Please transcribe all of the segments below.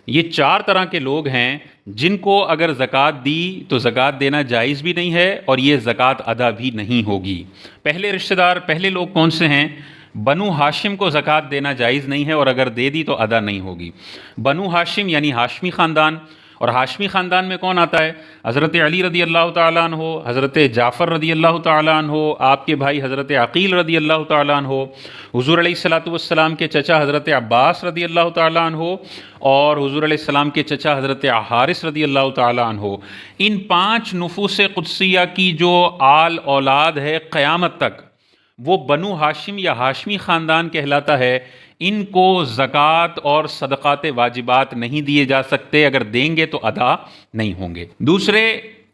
یہ چار طرح کے لوگ ہیں جن کو اگر زکوٰۃ دی تو زکوٰۃ دینا جائز بھی نہیں ہے اور یہ زکوٰۃ ادا بھی نہیں ہوگی۔ پہلے رشتہ دار، پہلے لوگ کون سے ہیں؟ بنو ہاشم کو زکوٰۃ دینا جائز نہیں ہے اور اگر دے دی تو ادا نہیں ہوگی۔ بنو ہاشم یعنی ہاشمی خاندان، اور ہاشمی خاندان میں کون آتا ہے؟ حضرت علی رضی اللہ تعالیٰ عنہ، حضرت جعفر رضی اللہ تعالیٰ عنہ، آپ کے بھائی حضرت عقیل رضی اللہ تعالیٰ عنہ، حضور علیہ الصلاۃ والسلام کے چچا حضرت عباس رضی اللہ تعالیٰ عنہ، اور حضور علیہ السلام کے چچا حضرت حارث رضی اللہ تعالیٰ عنہ۔ ان 5 نفوس قدسیہ کی جو آل اولاد ہے قیامت تک، وہ بنو ہاشم یا ہاشمی خاندان کہلاتا ہے۔ ان کو زکوٰۃ اور صدقات واجبات نہیں دیے جا سکتے، اگر دیں گے تو ادا نہیں ہوں گے۔ دوسرے،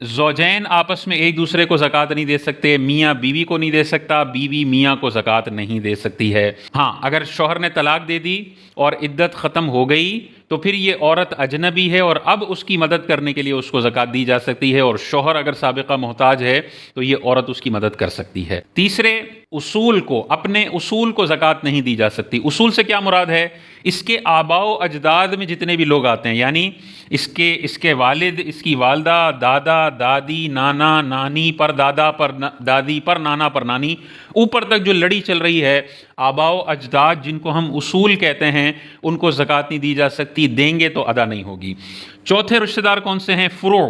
زوجین آپس میں ایک دوسرے کو زکوٰۃ نہیں دے سکتے، میاں بیوی کو نہیں دے سکتا، بیوی میاں کو زکوٰۃ نہیں دے سکتی ہے۔ ہاں، اگر شوہر نے طلاق دے دی اور عدت ختم ہو گئی تو پھر یہ عورت اجنبی ہے اور اب اس کی مدد کرنے کے لیے اس کو زکوٰۃ دی جا سکتی ہے، اور شوہر اگر سابقہ محتاج ہے تو یہ عورت اس کی مدد کر سکتی ہے۔ تیسرے، اصول کو، اپنے اصول کو زکوٰۃ نہیں دی جا سکتی۔ اصول سے کیا مراد ہے؟ اس کے آباء و اجداد میں جتنے بھی لوگ آتے ہیں، یعنی اس کے والد، اس کی والدہ، دادا، دادی، نانا، نانی پر دادا پر دادی پر نانا پر نانی، اوپر تک جو لڑی چل رہی ہے، آباء و اجداد جن کو ہم اصول کہتے ہیں، ان کو زکوٰۃ نہیں دی جا سکتی، دیں گے تو ادا نہیں ہوگی۔ چوتھے رشتہ دار کون سے ہیں؟ فروع،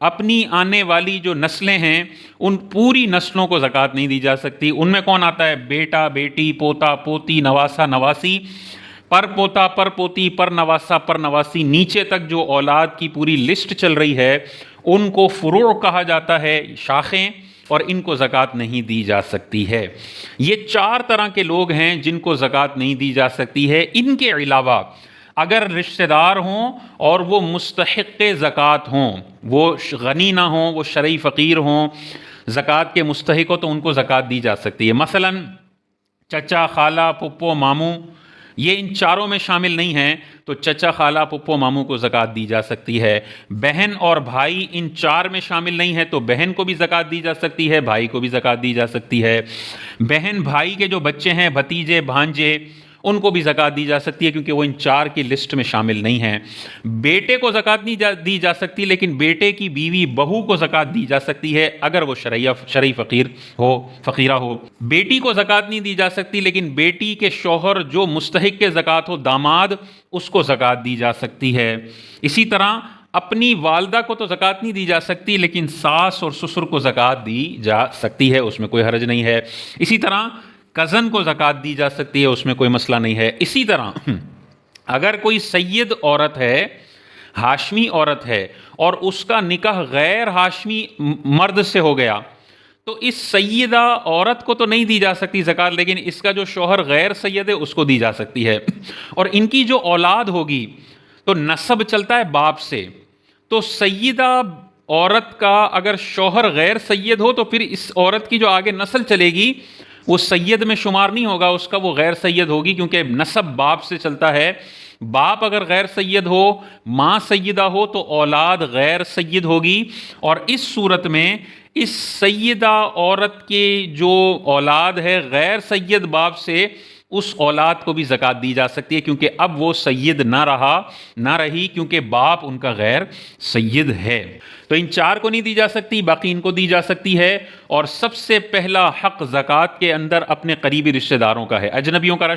اپنی آنے والی جو نسلیں ہیں ان پوری نسلوں کو زکوٰۃ نہیں دی جا سکتی۔ ان میں کون آتا ہے؟ بیٹا، بیٹی، پوتا، پوتی، نواسا، نواسی، پر پوتا، پر پوتی، پر نواسا، پر نواسی، نیچے تک جو اولاد کی پوری لسٹ چل رہی ہے ان کو فروع کہا جاتا ہے، شاخیں، اور ان کو زکوٰۃ نہیں دی جا سکتی ہے۔ یہ 4 طرح کے لوگ ہیں جن کو زکوٰۃ نہیں دی جا سکتی ہے۔ ان کے علاوہ اگر رشتہ دار ہوں اور وہ مستحق زکوٰۃ ہوں، وہ غنی نہ ہوں، وہ شرعی فقیر ہوں، زکوٰۃ کے مستحق ہو، تو ان کو زکوٰۃ دی جا سکتی ہے۔ مثلا چچا، خالہ، پھپھو، ماموں، یہ ان چاروں میں شامل نہیں ہیں تو چچا، خالہ، پھپھو، ماموں کو زکوٰۃ دی جا سکتی ہے۔ بہن اور بھائی ان 4 میں شامل نہیں ہیں تو بہن کو بھی زکوٰۃ دی جا سکتی ہے، بھائی کو بھی زکوٰۃ دی جا سکتی ہے۔ بہن بھائی کے جو بچے ہیں، بھتیجے، بھانجے، ان کو بھی زکوٰۃ دی جا سکتی ہے کیونکہ وہ ان 4 کی لسٹ میں شامل نہیں ہیں۔ بیٹے کو زکوٰۃ نہیں دی جا سکتی، لیکن بیٹے کی بیوی، بہو کو زکوٰۃ دی جا سکتی ہے اگر وہ شرعی فقیر ہو، فقیرہ ہو۔ بیٹی کو زکوٰۃ نہیں دی جا سکتی، لیکن بیٹی کے شوہر جو مستحق کے زکوٰۃ ہو، داماد، اس کو زکوٰۃ دی جا سکتی ہے۔ اسی طرح اپنی والدہ کو تو زکوٰۃ نہیں دی جا سکتی، لیکن ساس اور سسر کو زکوٰۃ دی جا سکتی ہے، اس میں کوئی حرج نہیں ہے۔ اسی طرح کزن کو زکوٰۃ دی جا سکتی ہے، اس میں کوئی مسئلہ نہیں ہے۔ اسی طرح اگر کوئی سید عورت ہے، ہاشمی عورت ہے، اور اس کا نکاح غیر ہاشمی مرد سے ہو گیا تو اس سیدہ عورت کو تو نہیں دی جا سکتی زکوٰۃ، لیکن اس کا جو شوہر غیر سید ہے اس کو دی جا سکتی ہے۔ اور ان کی جو اولاد ہوگی تو نسب چلتا ہے باپ سے، تو سیدہ عورت کا اگر شوہر غیر سید ہو تو پھر اس عورت کی جو آگے نسل چلے گی وہ سید میں شمار نہیں ہوگا، اس کا وہ غیر سید ہوگی، کیونکہ نسب باپ سے چلتا ہے۔ باپ اگر غیر سید ہو، ماں سیدہ ہو، تو اولاد غیر سید ہوگی، اور اس صورت میں اس سیدہ عورت کے جو اولاد ہے غیر سید باپ سے، اس اولاد کو بھی زکوٰۃ دی جا سکتی ہے، کیونکہ اب وہ سید نہ رہی کیونکہ باپ ان کا غیر سید ہے۔ تو ان 4 کو نہیں دی جا سکتی، باقی ان کو دی جا سکتی ہے۔ اور سب سے پہلا حق زکوٰۃ کے اندر اپنے قریبی رشتہ داروں کا ہے، اجنبیوں کا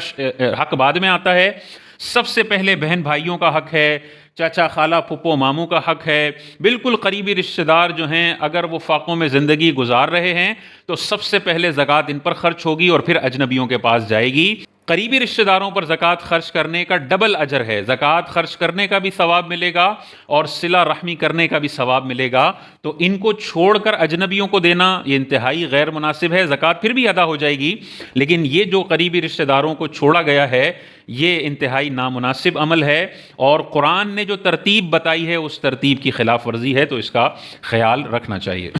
حق بعد میں آتا ہے۔ سب سے پہلے بہن بھائیوں کا حق ہے، چاچا، خالہ، پھپھو، ماموں کا حق ہے۔ بالکل قریبی رشتہ دار جو ہیں اگر وہ فاقوں میں زندگی گزار رہے ہیں تو سب سے پہلے زکوٰۃ ان پر خرچ ہوگی اور پھر اجنبیوں کے پاس جائے گی۔ قریبی رشتہ داروں پر زکوٰۃ خرچ کرنے کا ڈبل اجر ہے، زکوٰۃ خرچ کرنے کا بھی ثواب ملے گا اور صلہ رحمی کرنے کا بھی ثواب ملے گا۔ تو ان کو چھوڑ کر اجنبیوں کو دینا یہ انتہائی غیر مناسب ہے۔ زکوٰۃ پھر بھی ادا ہو جائے گی، لیکن یہ جو قریبی رشتہ داروں کو چھوڑا گیا ہے یہ انتہائی نامناسب عمل ہے، اور قرآن نے جو ترتیب بتائی ہے اس ترتیب کی خلاف ورزی ہے، تو اس کا خیال رکھنا چاہیے۔